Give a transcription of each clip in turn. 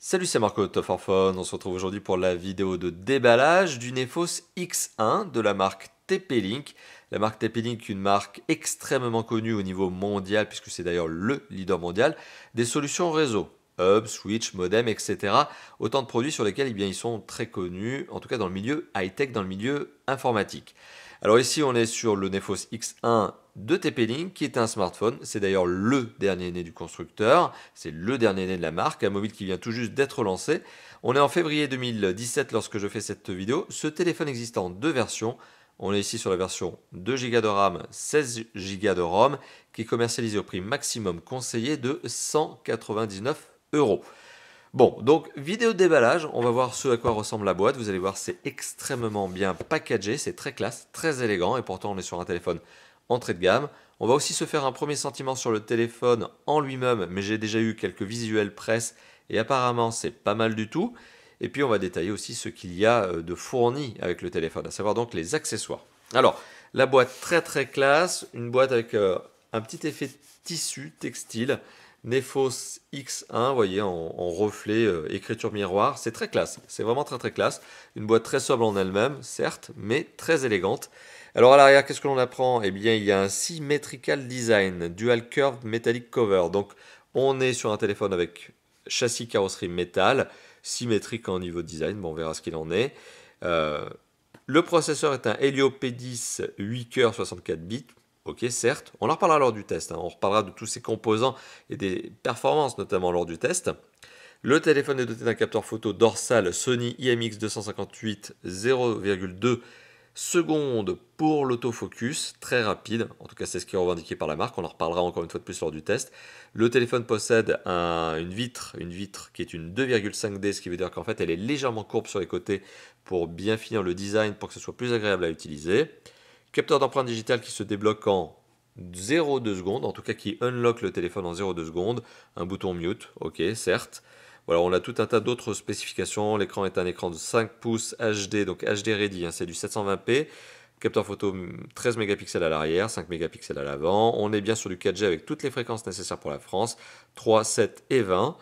Salut, c'est Marco de Top for Phone. On se retrouve aujourd'hui pour la vidéo de déballage du Nefos X1 de la marque TP-Link. La marque TP-Link, une marque extrêmement connue au niveau mondial, puisque c'est d'ailleurs le leader mondial des solutions réseau. Hub, switch, modem, etc. Autant de produits sur lesquels ils sont très connus, en tout cas dans le milieu high-tech, dans le milieu informatique. Alors ici, on est sur le Nefos X1 de TP-Link, qui est un smartphone. C'est d'ailleurs le dernier né du constructeur. C'est le dernier né de la marque, un mobile qui vient tout juste d'être lancé. On est en février 2017 lorsque je fais cette vidéo. Ce téléphone existe en deux versions. On est ici sur la version 2 Go de RAM, 16 Go de ROM, qui est commercialisée au prix maximum conseillé de 199 €. Bon, donc vidéo de déballage, on va voir ce à quoi ressemble la boîte. Vous allez voir, c'est extrêmement bien packagé, c'est très classe, très élégant, et pourtant on est sur un téléphone entrée de gamme. On va aussi se faire un premier sentiment sur le téléphone en lui-même, mais j'ai déjà eu quelques visuels presse, et apparemment c'est pas mal du tout. Et puis on va détailler aussi ce qu'il y a de fourni avec le téléphone, à savoir donc les accessoires. Alors, la boîte très très classe, une boîte avec un petit effet tissu textile. Nefos X1, vous voyez, en reflet, écriture miroir, c'est très classe, c'est vraiment très très classe. Une boîte très sobre en elle-même, certes, mais très élégante. Alors à l'arrière, qu'est-ce que l'on apprend? Eh bien, il y a un Symmetrical Design, Dual Curved Metallic Cover. Donc, on est sur un téléphone avec châssis carrosserie métal, symétrique en niveau design, bon, on verra ce qu'il en est. Euh, le processeur est un Helio P10 8 coeurs 64 bits. Ok, certes, on en reparlera lors du test, hein. On reparlera de tous ses composants et des performances notamment lors du test. Le téléphone est doté d'un capteur photo dorsal Sony IMX258 0,2 secondes pour l'autofocus, très rapide, en tout cas c'est ce qui est revendiqué par la marque, on en reparlera encore une fois de plus lors du test. Le téléphone possède une vitre qui est une 2,5D, ce qui veut dire qu'en fait elle est légèrement courbe sur les côtés pour bien finir le design, pour que ce soit plus agréable à utiliser. Capteur d'empreinte digitale qui se débloque en 0,2 secondes, en tout cas qui unlock le téléphone en 0,2 secondes. Un bouton mute, ok, certes. Voilà, on a tout un tas d'autres spécifications. L'écran est un écran de 5 pouces HD, donc HD ready, hein, c'est du 720p. Capteur photo 13 mégapixels à l'arrière, 5 mégapixels à l'avant. On est bien sur du 4G avec toutes les fréquences nécessaires pour la France, 3, 7 et 20.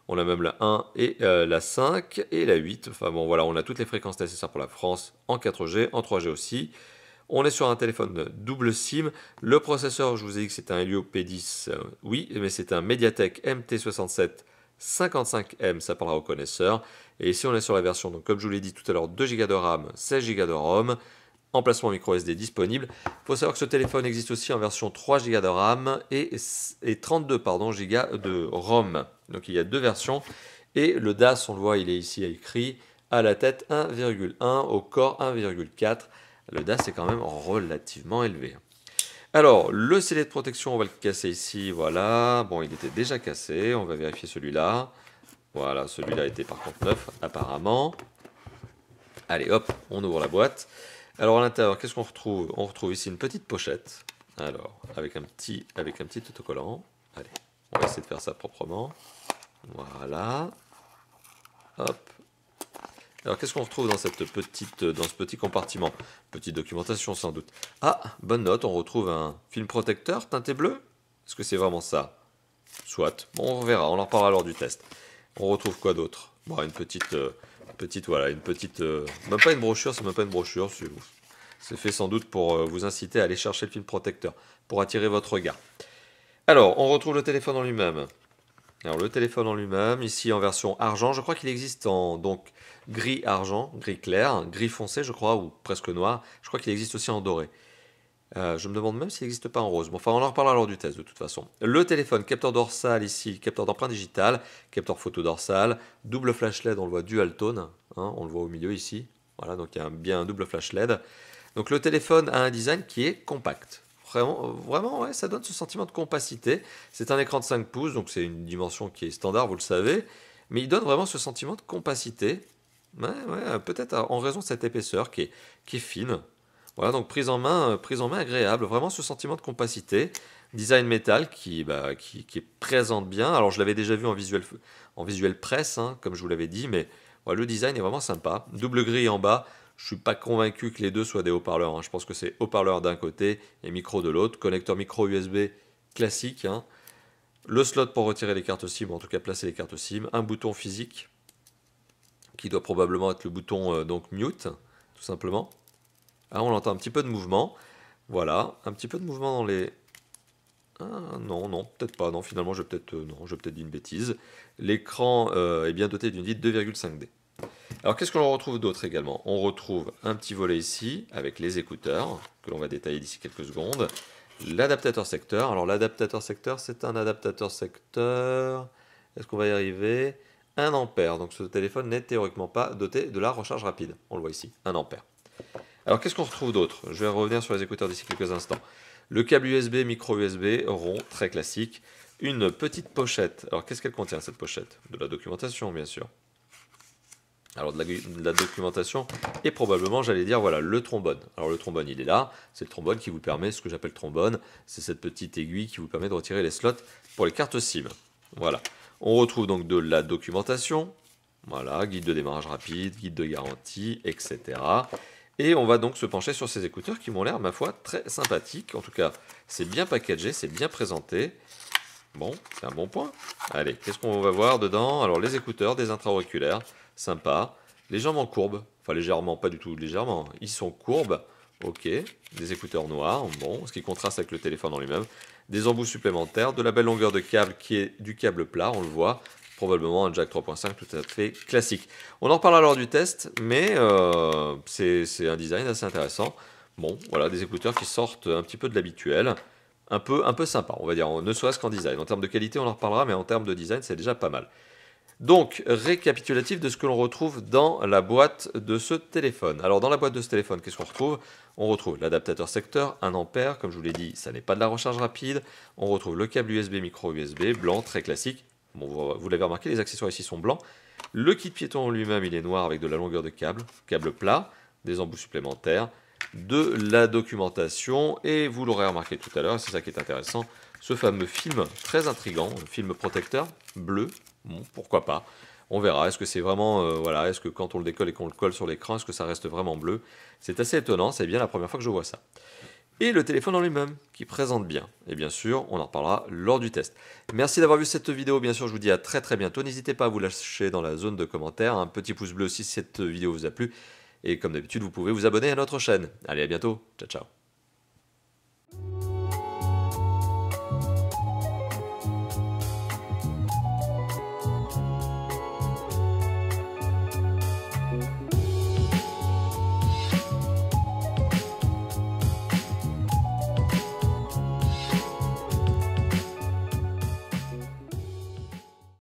On a même la 1 et la 5 et la 8. Enfin bon, voilà, on a toutes les fréquences nécessaires pour la France en 4G, en 3G aussi. On est sur un téléphone double SIM. Le processeur, je vous ai dit que c'est un Helio P10, oui, mais c'est un MediaTek MT67 55M, ça parlera aux connaisseurs. Et ici, on est sur la version, donc, comme je vous l'ai dit tout à l'heure, 2 Go de RAM, 16 Go de ROM, emplacement micro SD disponible. Il faut savoir que ce téléphone existe aussi en version 3 Go de RAM et 32 Go de ROM. Donc il y a deux versions. Et le DAS, on le voit, il est ici écrit à la tête 1,1, au corps 1,4. Le DAS est quand même relativement élevé. Alors, le scellé de protection, on va le casser ici, voilà. Bon, il était déjà cassé, on va vérifier celui-là. Voilà, celui-là était par contre neuf, apparemment. Allez, hop, on ouvre la boîte. Alors, à l'intérieur, qu'est-ce qu'on retrouve? On retrouve ici une petite pochette. Alors, avec un petit autocollant. Allez, on va essayer de faire ça proprement. Voilà. Hop. Alors, qu'est-ce qu'on retrouve dans ce petit compartiment? Petite documentation, sans doute. Ah, bonne note, on retrouve un film protecteur teinté bleu. Est-ce que c'est vraiment ça? Soit. Bon, on verra, on en reparlera lors du test. On retrouve quoi d'autre? Bon, une petite, même pas une brochure, c'est même pas une brochure, c'est fait sans doute pour vous inciter à aller chercher le film protecteur, pour attirer votre regard. Alors, on retrouve le téléphone en lui-même. Alors le téléphone en lui-même, ici en version argent, je crois qu'il existe en donc gris argent, gris clair, gris foncé je crois, ou presque noir. Je crois qu'il existe aussi en doré. Je me demande même s'il n'existe pas en rose. Bon, enfin, on en reparlera lors du test de toute façon. Le téléphone, capteur dorsal ici, capteur d'empreinte digitale, capteur photo dorsal, double flash LED, on le voit dual tone, hein, on le voit au milieu ici. Voilà, donc il y a bien un double flash LED. Donc le téléphone a un design qui est compact. Vraiment, ouais, ça donne ce sentiment de compacité. C'est un écran de 5 pouces, donc c'est une dimension qui est standard, vous le savez. Mais il donne vraiment ce sentiment de compacité. Ouais, peut-être en raison de cette épaisseur qui est fine. Voilà, donc prise en main agréable. Vraiment ce sentiment de compacité. Design métal qui présente bien. Alors je l'avais déjà vu en visuel presse, hein, comme je vous l'avais dit, mais ouais, le design est vraiment sympa. Double grille en bas. Je ne suis pas convaincu que les deux soient des haut-parleurs, hein. Je pense que c'est haut-parleur d'un côté et micro de l'autre. Connecteur micro USB classique, hein. Le slot pour retirer les cartes SIM, ou en tout cas placer les cartes SIM. Un bouton physique. qui doit probablement être le bouton donc mute, tout simplement. Ah, on entend un petit peu de mouvement. Voilà, un petit peu de mouvement dans les... Ah, non, non, peut-être pas. Non, finalement, je vais peut-être dire une bêtise. L'écran est bien doté d'une vitre 2,5D. Alors, qu'est-ce que l'on retrouve d'autre également? On retrouve un petit volet ici, avec les écouteurs, que l'on va détailler d'ici quelques secondes. L'adaptateur secteur. Alors, l'adaptateur secteur, c'est un adaptateur secteur... Est-ce qu'on va y arriver? 1 ampère. Donc, ce téléphone n'est théoriquement pas doté de la recharge rapide. On le voit ici, 1 ampère. Alors, qu'est-ce qu'on retrouve d'autre? Je vais revenir sur les écouteurs d'ici quelques instants. Le câble USB, micro USB, rond, très classique. Une petite pochette. Alors, qu'est-ce qu'elle contient, cette pochette? De la documentation, bien sûr. Alors, de la documentation et probablement, j'allais dire, voilà, le trombone. Alors, le trombone, il est là. C'est le trombone qui vous permet, ce que j'appelle trombone, c'est cette petite aiguille qui vous permet de retirer les slots pour les cartes SIM. Voilà. On retrouve donc de la documentation. Voilà, guide de démarrage rapide, guide de garantie, etc. Et on va donc se pencher sur ces écouteurs qui m'ont l'air, ma foi, très sympathiques. En tout cas, c'est bien packagé, c'est bien présenté. Bon, c'est un bon point. Allez, qu'est-ce qu'on va voir dedans? Alors, les écouteurs, des intra-auriculaires, sympa. Légèrement courbes, enfin légèrement, pas du tout légèrement, ils sont courbes. Ok, des écouteurs noirs, bon, ce qui contraste avec le téléphone en lui-même. Des embouts supplémentaires, de la belle longueur de câble qui est du câble plat, on le voit. Probablement un jack 3.5 tout à fait classique. On en reparlera lors du test, mais c'est un design assez intéressant. Bon, voilà, des écouteurs qui sortent un petit peu de l'habituel. Un peu sympa, on va dire, ne serait-ce qu'en design. En termes de qualité, on en reparlera, mais en termes de design, c'est déjà pas mal. Donc, récapitulatif de ce que l'on retrouve dans la boîte de ce téléphone. Alors, dans la boîte de ce téléphone, qu'est-ce qu'on retrouve? On retrouve l'adaptateur secteur, 1 ampère, comme je vous l'ai dit, ça n'est pas de la recharge rapide. On retrouve le câble USB, micro USB, blanc, très classique. Bon, vous l'avez remarqué, les accessoires ici sont blancs. Le kit piéton lui-même, il est noir avec de la longueur de câble, câble plat, des embouts supplémentaires, de la documentation, et vous l'aurez remarqué tout à l'heure, c'est ça qui est intéressant, ce fameux film très intrigant, un film protecteur, bleu. Bon, pourquoi pas. On verra. Est-ce que c'est vraiment, voilà, est-ce que quand on le décolle et qu'on le colle sur l'écran, est-ce que ça reste vraiment bleu? C'est assez étonnant, c'est bien la première fois que je vois ça. Et le téléphone en lui-même, qui présente bien. Et bien sûr, on en reparlera lors du test. Merci d'avoir vu cette vidéo, bien sûr, je vous dis à très très bientôt. N'hésitez pas à vous lâcher dans la zone de commentaires, un petit pouce bleu si cette vidéo vous a plu. Et comme d'habitude, vous pouvez vous abonner à notre chaîne. Allez, à bientôt. Ciao, ciao.